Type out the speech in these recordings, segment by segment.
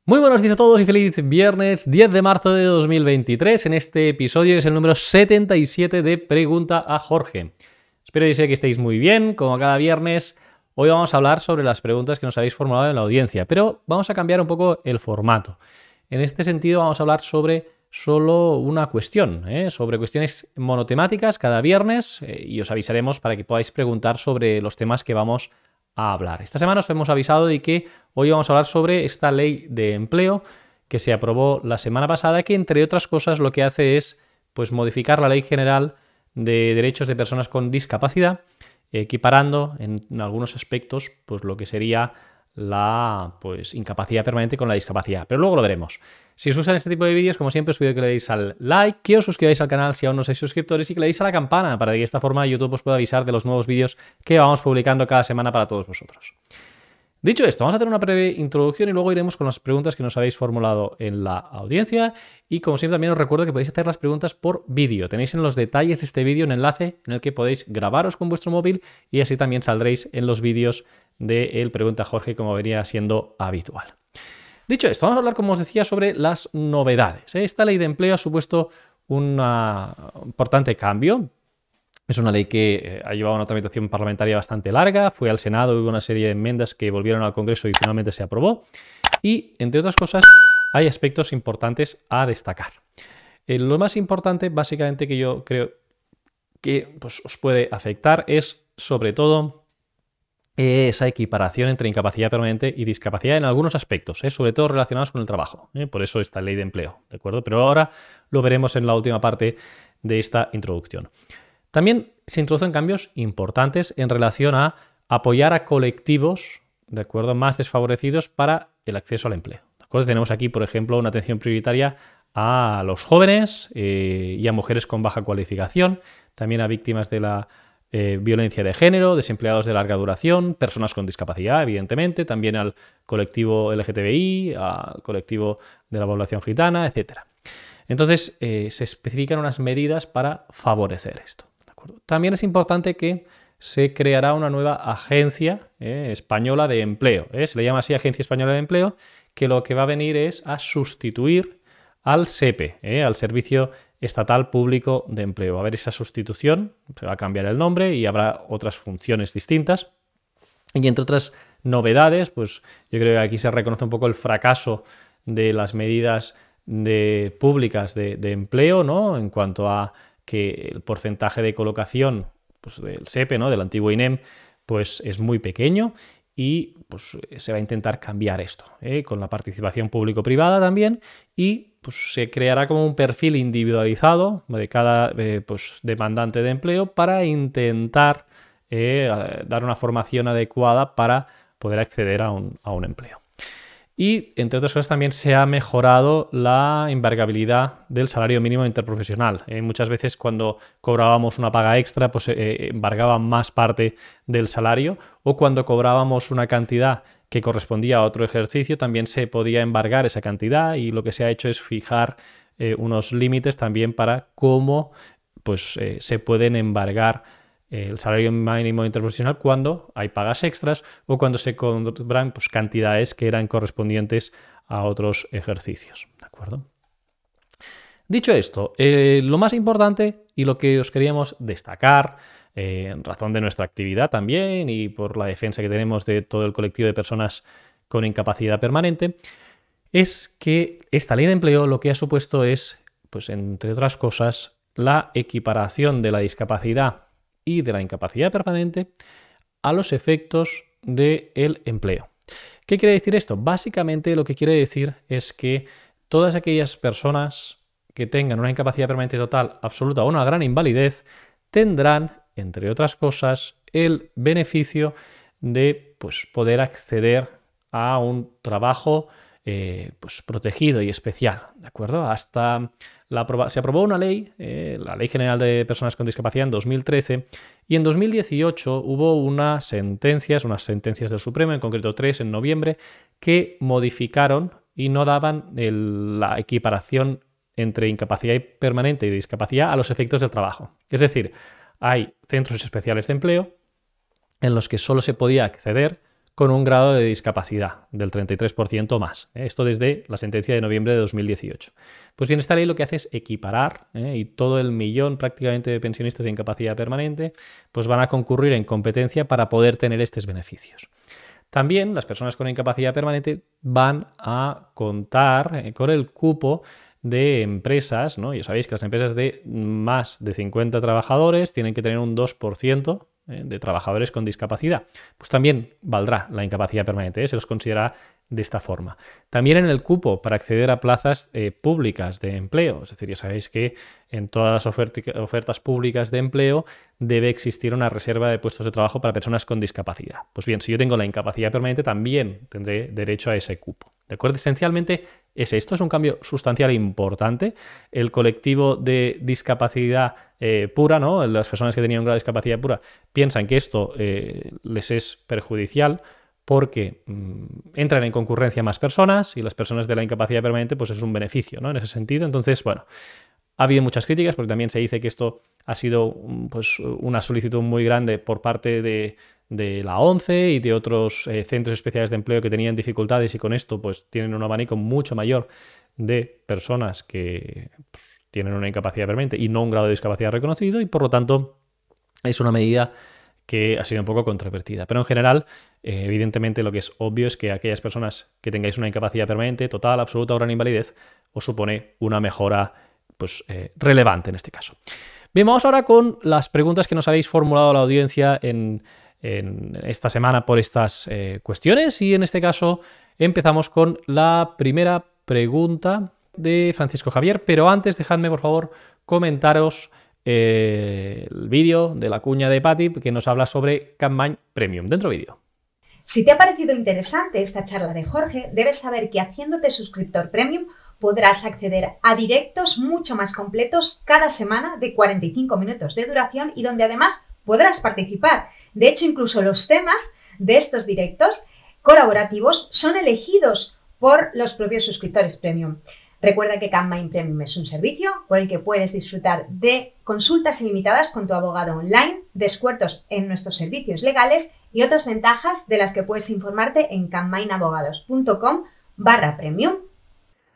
Muy buenos días a todos y feliz viernes 10 de marzo de 2023. En este episodio es el número 77 de Pregunta a Jorge. Espero que estéis muy bien, como cada viernes. Hoy vamos a hablar sobre las preguntas que nos habéis formulado en la audiencia, pero vamos a cambiar un poco el formato. En este sentido vamos a hablar sobre solo una cuestión, sobre cuestiones monotemáticas cada viernes y os avisaremos para que podáis preguntar sobre los temas que vamos a hablar. Esta semana os hemos avisado de que hoy vamos a hablar sobre esta ley de empleo que se aprobó la semana pasada, que entre otras cosas lo que hace es pues, modificar la Ley General de Derechos de Personas con Discapacidad, equiparando en algunos aspectos pues, lo que sería la incapacidad permanente con la discapacidad. Pero luego lo veremos. Si os gustan este tipo de vídeos, como siempre, os pido que le deis al like, que os suscribáis al canal si aún no sois suscriptores y que le deis a la campana para que de esta forma YouTube os pueda avisar de los nuevos vídeos que vamos publicando cada semana para todos vosotros. Dicho esto, vamos a hacer una breve introducción y luego iremos con las preguntas que nos habéis formulado en la audiencia. Y como siempre también os recuerdo que podéis hacer las preguntas por vídeo. Tenéis en los detalles de este vídeo un enlace en el que podéis grabaros con vuestro móvil y así también saldréis en los vídeos del Pregunta Jorge como venía siendo habitual. Dicho esto, vamos a hablar, como os decía, sobre las novedades. Esta ley de empleo ha supuesto un importante cambio. Es una ley que ha llevado una tramitación parlamentaria bastante larga, fue al Senado, hubo una serie de enmiendas que volvieron al Congreso y finalmente se aprobó. Y, entre otras cosas, hay aspectos importantes a destacar. Lo más importante, básicamente, que yo creo que os puede afectar es, sobre todo, esa equiparación entre incapacidad permanente y discapacidad en algunos aspectos, sobre todo relacionados con el trabajo. Por eso esta ley de empleo, ¿de acuerdo? Pero ahora lo veremos en la última parte de esta introducción. También se introducen cambios importantes en relación a apoyar a colectivos, ¿de acuerdo?, más desfavorecidos para el acceso al empleo. ¿De acuerdo? Tenemos aquí, por ejemplo, una atención prioritaria a los jóvenes y a mujeres con baja cualificación, también a víctimas de la violencia de género, desempleados de larga duración, personas con discapacidad, evidentemente, también al colectivo LGTBI, al colectivo de la población gitana, etc. Entonces, se especifican unas medidas para favorecer esto. También es importante que se creará una nueva agencia española de empleo. Se le llama así Agencia Española de Empleo, que lo que va a venir es a sustituir al SEPE, al Servicio Estatal Público de Empleo. Va a haber esa sustitución, se va a cambiar el nombre y habrá otras funciones distintas. Y entre otras novedades, pues yo creo que aquí se reconoce un poco el fracaso de las medidas públicas de empleo, ¿no?, en cuanto a que el porcentaje de colocación pues, del SEPE, ¿no?, del antiguo INEM, pues es muy pequeño y pues, se va a intentar cambiar esto, con la participación público-privada también, y pues, se creará como un perfil individualizado de cada demandante de empleo para intentar dar una formación adecuada para poder acceder a un empleo. Y, entre otras cosas, también se ha mejorado la embargabilidad del salario mínimo interprofesional. Muchas veces cuando cobrábamos una paga extra, pues embargaban más parte del salario, o cuando cobrábamos una cantidad que correspondía a otro ejercicio, también se podía embargar esa cantidad, y lo que se ha hecho es fijar unos límites también para cómo se pueden embargar el salario mínimo interprofesional cuando hay pagas extras o cuando se cobran cantidades que eran correspondientes a otros ejercicios. ¿De acuerdo? Dicho esto, lo más importante y lo que os queríamos destacar, en razón de nuestra actividad también y por la defensa que tenemos de todo el colectivo de personas con incapacidad permanente, es que esta ley de empleo lo que ha supuesto es, pues entre otras cosas, la equiparación de la discapacidad y de la incapacidad permanente a los efectos del empleo. ¿Qué quiere decir esto? Básicamente lo que quiere decir es que todas aquellas personas que tengan una incapacidad permanente total, absoluta o una gran invalidez tendrán, entre otras cosas, el beneficio de poder acceder a un trabajo protegido y especial, ¿de acuerdo? Se aprobó una ley, la Ley General de Personas con Discapacidad en 2013, y en 2018 hubo unas sentencias del Supremo, en concreto 3 en noviembre, que modificaron y no daban la equiparación entre incapacidad permanente y discapacidad a los efectos del trabajo. Es decir, hay centros especiales de empleo en los que solo se podía acceder con un grado de discapacidad del 33% más. Esto desde la sentencia de noviembre de 2018. Pues bien, esta ley lo que hace es equiparar, y todo el millón prácticamente de pensionistas de incapacidad permanente pues van a concurrir en competencia para poder tener estos beneficios. También las personas con incapacidad permanente van a contar con el cupo de empresas, ¿no? Ya sabéis que las empresas de más de 50 trabajadores tienen que tener un 2% de trabajadores con discapacidad. Pues también valdrá la incapacidad permanente, se los considera de esta forma. También en el cupo para acceder a plazas públicas de empleo. Es decir, ya sabéis que en todas las ofertas públicas de empleo debe existir una reserva de puestos de trabajo para personas con discapacidad. Pues bien, si yo tengo la incapacidad permanente, también tendré derecho a ese cupo. ¿De acuerdo? Esencialmente esto es un cambio sustancial e importante. El colectivo de discapacidad pura, ¿no? Las personas que tenían un grado de discapacidad pura piensan que esto les es perjudicial porque entran en concurrencia más personas y las personas de la incapacidad permanente pues es un beneficio, ¿no? En ese sentido. Entonces, bueno, ha habido muchas críticas porque también se dice que esto ha sido pues una solicitud muy grande por parte de la ONCE y de otros centros especiales de empleo que tenían dificultades y con esto pues tienen un abanico mucho mayor de personas que pues, tienen una incapacidad permanente y no un grado de discapacidad reconocido y por lo tanto es una medida que ha sido un poco controvertida. Pero en general, evidentemente lo que es obvio es que aquellas personas que tengáis una incapacidad permanente, total, absoluta o gran invalidez, os supone una mejora pues, relevante en este caso. Bien, vamos ahora con las preguntas que nos habéis formulado a la audiencia en esta semana por estas cuestiones y en este caso empezamos con la primera pregunta de Francisco Javier, pero antes dejadme por favor comentaros el vídeo de la cuña de Patty que nos habla sobre Capmany Premium. Dentro vídeo. Si te ha parecido interesante esta charla de Jorge, debes saber que haciéndote suscriptor Premium podrás acceder a directos mucho más completos cada semana de 45 minutos de duración y donde además podrás participar. De hecho, incluso los temas de estos directos colaborativos son elegidos por los propios suscriptores Premium. Recuerda que Capmany Premium es un servicio por el que puedes disfrutar de consultas ilimitadas con tu abogado online, descuentos en nuestros servicios legales y otras ventajas de las que puedes informarte en capmanyabogados.com/premium.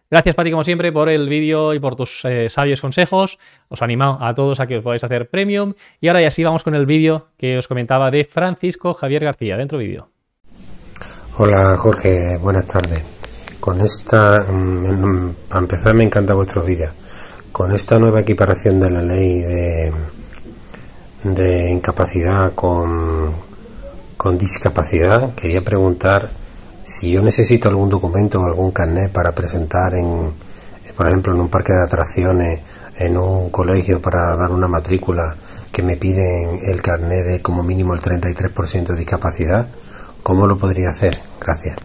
Gracias, Pati, como siempre, por el vídeo y por tus sabios consejos. Os animo a todos a que os podáis hacer Premium. Y ahora ya sí, vamos con el vídeo que os comentaba de Francisco Javier García. Dentro vídeo. Hola, Jorge. Buenas tardes. Con esta, para empezar, me encanta vuestros vídeos. Con esta nueva equiparación de la ley de incapacidad con discapacidad, quería preguntar si yo necesito algún documento o algún carnet para presentar por ejemplo, en un parque de atracciones, en un colegio para dar una matrícula, que me piden el carnet de como mínimo el 33% de discapacidad. ¿Cómo lo podría hacer? Gracias.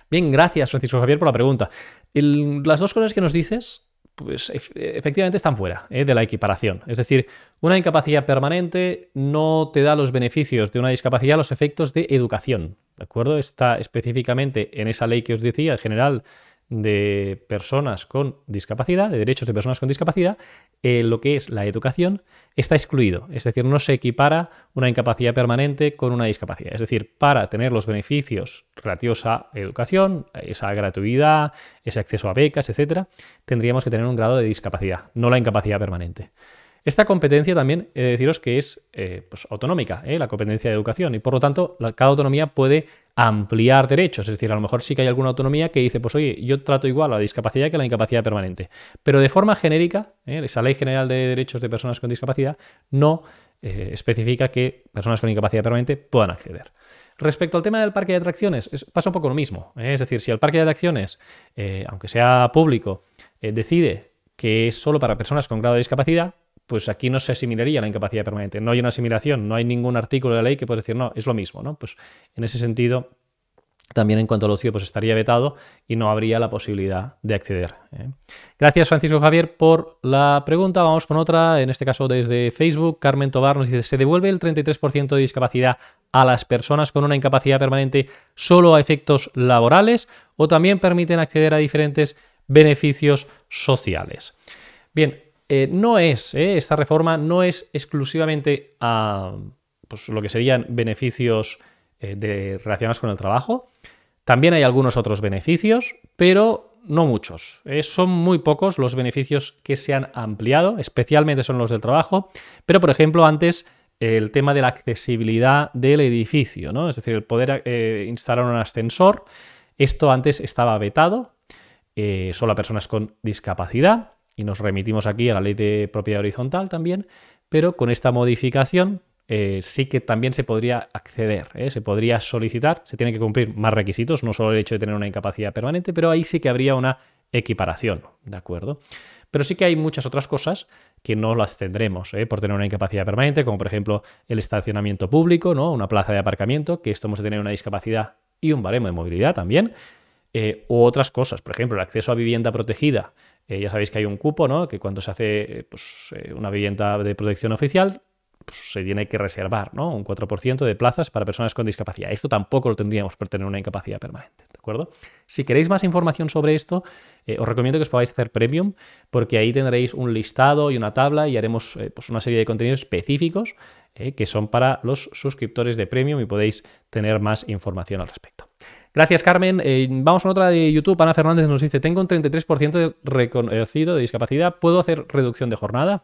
Bien, gracias, Francisco Javier, por la pregunta. Las dos cosas que nos dices, pues efectivamente están fuera de la equiparación. Es decir, una incapacidad permanente no te da los beneficios de una discapacidad a los efectos de educación. ¿De acuerdo? Está específicamente en esa ley que os decía, general, de personas con discapacidad, de derechos de personas con discapacidad, lo que es la educación está excluido. Es decir, no se equipara una incapacidad permanente con una discapacidad. Es decir, para tener los beneficios relativos a educación, esa gratuidad, ese acceso a becas, etcétera, tendríamos que tener un grado de discapacidad, no la incapacidad permanente. Esta competencia también he de deciros que es pues, autonómica, la competencia de educación, y por lo tanto cada autonomía puede ampliar derechos. Es decir, a lo mejor sí que hay alguna autonomía que dice, pues oye, yo trato igual a la discapacidad que a la incapacidad permanente. Pero de forma genérica, esa Ley General de Derechos de Personas con Discapacidad no especifica que personas con incapacidad permanente puedan acceder. Respecto al tema del parque de atracciones, pasa un poco lo mismo. Es decir, si el parque de atracciones, aunque sea público, decide que es solo para personas con grado de discapacidad, pues aquí no se asimilaría a la incapacidad permanente. No hay una asimilación, no hay ningún artículo de la ley que pueda decir, no, es lo mismo, ¿no? Pues en ese sentido, también en cuanto al ocio, pues estaría vetado y no habría la posibilidad de acceder. Gracias, Francisco Javier, por la pregunta. Vamos con otra, en este caso desde Facebook. Carmen Tobar nos dice, ¿se devuelve el 33% de discapacidad a las personas con una incapacidad permanente solo a efectos laborales o también permiten acceder a diferentes beneficios sociales? Bien, esta reforma no es exclusivamente a pues, lo que serían beneficios relacionados con el trabajo. También hay algunos otros beneficios, pero no muchos. Son muy pocos los beneficios que se han ampliado, especialmente son los del trabajo. Pero, por ejemplo, antes el tema de la accesibilidad del edificio, ¿no? Es decir, el poder instalar un ascensor. Esto antes estaba vetado solo a personas con discapacidad, y nos remitimos aquí a la ley de propiedad horizontal también, pero con esta modificación sí que también se podría acceder, se podría solicitar, se tienen que cumplir más requisitos, no solo el hecho de tener una incapacidad permanente, pero ahí sí que habría una equiparación, ¿de acuerdo? Pero sí que hay muchas otras cosas que no las tendremos por tener una incapacidad permanente, como por ejemplo el estacionamiento público, ¿no? Una plaza de aparcamiento, que esto hemos de tener una discapacidad y un baremo de movilidad también, u otras cosas, por ejemplo el acceso a vivienda protegida. Ya sabéis que hay un cupo, ¿no? Que cuando se hace una vivienda de protección oficial, pues se tiene que reservar, ¿no? Un 4% de plazas para personas con discapacidad. Esto tampoco lo tendríamos por tener una incapacidad permanente, ¿de acuerdo? Si queréis más información sobre esto, os recomiendo que os podáis hacer Premium, porque ahí tendréis un listado y una tabla y haremos una serie de contenidos específicos que son para los suscriptores de Premium y podéis tener más información al respecto. Gracias, Carmen. Vamos con otra de YouTube. Ana Fernández nos dice: tengo un 33% de reconocido de discapacidad. ¿Puedo hacer reducción de jornada?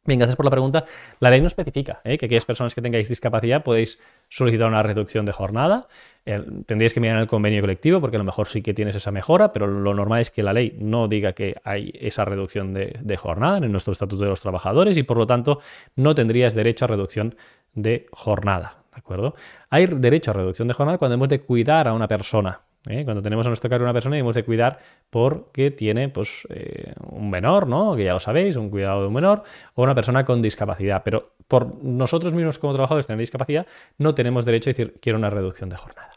Bien, gracias por la pregunta. La ley no especifica que aquellas personas que tengáis discapacidad podéis solicitar una reducción de jornada. Tendríais que mirar en el convenio colectivo porque a lo mejor sí que tienes esa mejora, pero lo normal es que la ley no diga que hay esa reducción de jornada en nuestro Estatuto de los Trabajadores y por lo tanto no tendrías derecho a reducción de jornada. ¿De acuerdo? Hay derecho a reducción de jornada cuando hemos de cuidar a una persona. Cuando tenemos a nuestro cargo una persona y hemos de cuidar porque tiene un menor, ¿no? Que ya lo sabéis, un cuidado de un menor, o una persona con discapacidad. Pero por nosotros mismos como trabajadores tener discapacidad no tenemos derecho a decir quiero una reducción de jornada.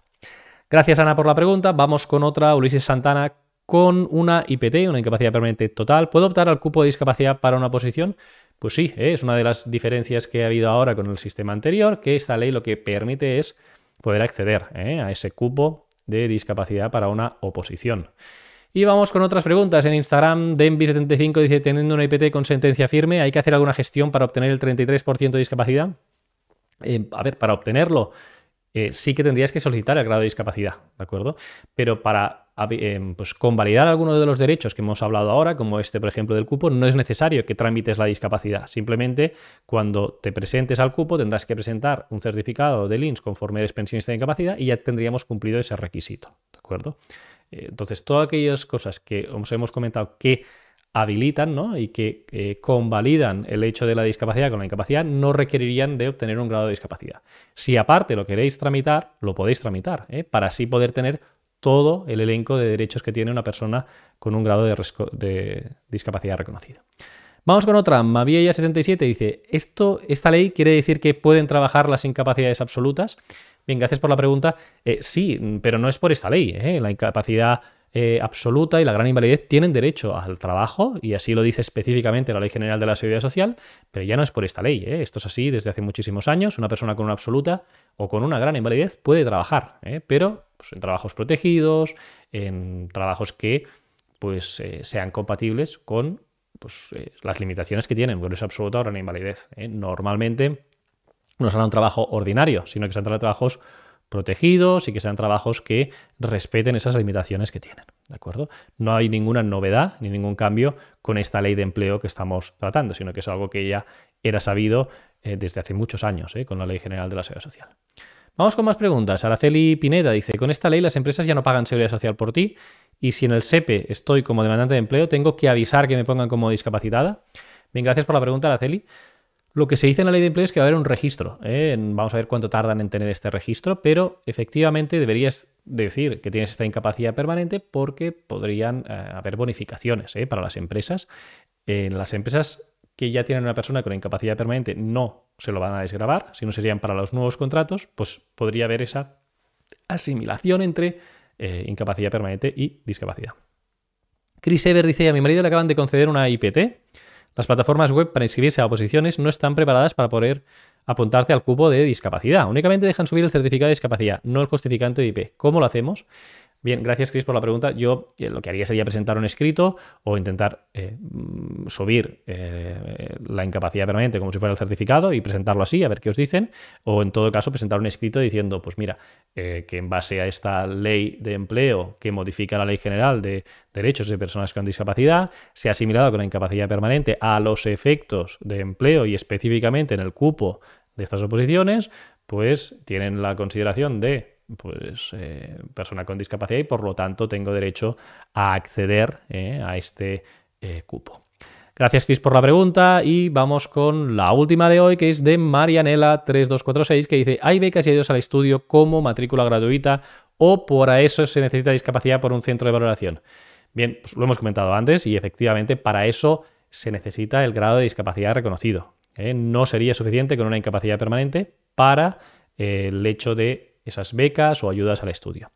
Gracias, Ana, por la pregunta. Vamos con otra. Ulises Santana con una IPT, una incapacidad permanente total. ¿Puedo optar al cupo de discapacidad para una posición? Pues sí, es una de las diferencias que ha habido ahora con el sistema anterior, que esta ley lo que permite es poder acceder a ese cupo de discapacidad para una oposición. Y vamos con otras preguntas. En Instagram, Denby75 dice: teniendo una IPT con sentencia firme, ¿hay que hacer alguna gestión para obtener el 33% de discapacidad? A ver, para obtenerlo sí que tendrías que solicitar el grado de discapacidad, ¿de acuerdo? Pero para convalidar algunos de los derechos que hemos hablado ahora, como este, por ejemplo, del cupo, no es necesario que tramites la discapacidad. Simplemente, cuando te presentes al cupo, tendrás que presentar un certificado del INS conforme eres pensionista de incapacidad y ya tendríamos cumplido ese requisito, ¿de acuerdo? Entonces, todas aquellas cosas que os hemos comentado que habilitan, ¿no? Y que convalidan el hecho de la discapacidad con la incapacidad no requerirían de obtener un grado de discapacidad. Si aparte lo queréis tramitar, lo podéis tramitar, para así poder tener todo el elenco de derechos que tiene una persona con un grado de discapacidad reconocido. Vamos con otra. Maviella77 dice: ¿esta ley quiere decir que pueden trabajar las incapacidades absolutas? Bien, gracias por la pregunta. Sí, pero no es por esta ley. La incapacidad absoluta y la gran invalidez tienen derecho al trabajo y así lo dice específicamente la Ley General de la Seguridad Social, pero ya no es por esta ley. Esto es así desde hace muchísimos años. Una persona con una absoluta o con una gran invalidez puede trabajar, pero en trabajos protegidos, en trabajos que sean compatibles con las limitaciones que tienen, porque es absoluta o gran invalidez. Normalmente no será un trabajo ordinario, sino que serán trabajos protegidos y que sean trabajos que respeten esas limitaciones que tienen, ¿de acuerdo? No hay ninguna novedad ni ningún cambio con esta ley de empleo que estamos tratando, sino que es algo que ya era sabido desde hace muchos años con la Ley General de la Seguridad Social. Vamos con más preguntas. Araceli Pineda dice: con esta ley las empresas ya no pagan seguridad social por ti y si en el SEPE estoy como demandante de empleo, ¿tengo que avisar que me pongan como discapacitada? Bien, gracias por la pregunta, Araceli. Lo que se dice en la ley de empleo es que va a haber un registro. Vamos a ver cuánto tardan en tener este registro, pero efectivamente deberías decir que tienes esta incapacidad permanente porque podrían haber bonificaciones para las empresas. Las empresas que ya tienen una persona con incapacidad permanente no se lo van a desgravar, sino serían para los nuevos contratos, pues podría haber esa asimilación entre incapacidad permanente y discapacidad. Chris Ever dice: a mi marido le acaban de conceder una IPT. Las plataformas web para inscribirse a oposiciones no están preparadas para poder apuntarte al cupo de discapacidad. Únicamente dejan subir el certificado de discapacidad, no el justificante de IP. ¿Cómo lo hacemos? Bien, gracias Chris por la pregunta. Yo lo que haría sería presentar un escrito o intentar subir la incapacidad permanente como si fuera el certificado y presentarlo así, a ver qué os dicen, o en todo caso presentar un escrito diciendo, pues mira, que en base a esta ley de empleo que modifica la Ley General de Derechos de Personas con Discapacidad, se ha asimilado con la incapacidad permanente a los efectos de empleo y específicamente en el cupo de estas oposiciones, pues tienen la consideración de persona con discapacidad y por lo tanto tengo derecho a acceder a este cupo. Gracias Chris por la pregunta y vamos con la última de hoy, que es de Marianela3246, que dice: ¿hay becas y ayudas al estudio como matrícula gratuita o para eso se necesita discapacidad por un centro de valoración? Bien, pues lo hemos comentado antes y efectivamente para eso se necesita el grado de discapacidad reconocido. No sería suficiente con una incapacidad permanente para el hecho de esas becas o ayudas al estudio.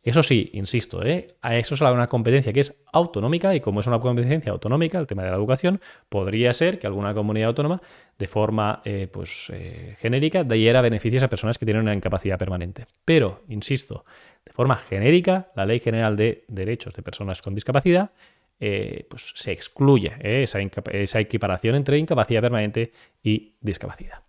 Eso sí, insisto, a eso es una competencia que es autonómica y como es una competencia autonómica, el tema de la educación, podría ser que alguna comunidad autónoma de forma genérica diera beneficios a personas que tienen una incapacidad permanente. Pero, insisto, de forma genérica, la Ley General de Derechos de Personas con Discapacidad pues se excluye esa equiparación entre incapacidad permanente y discapacidad.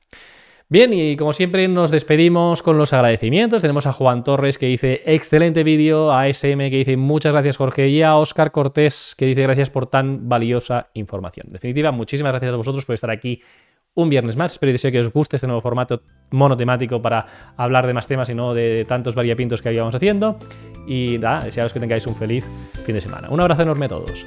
Bien, y como siempre nos despedimos con los agradecimientos. Tenemos a Juan Torres que dice excelente vídeo, a SM que dice muchas gracias Jorge y a Óscar Cortés que dice gracias por tan valiosa información. En definitiva, muchísimas gracias a vosotros por estar aquí un viernes más. Espero y deseo que os guste este nuevo formato monotemático para hablar de más temas y no de tantos variapintos que íbamos haciendo. Y nada, desearos que tengáis un feliz fin de semana. Un abrazo enorme a todos.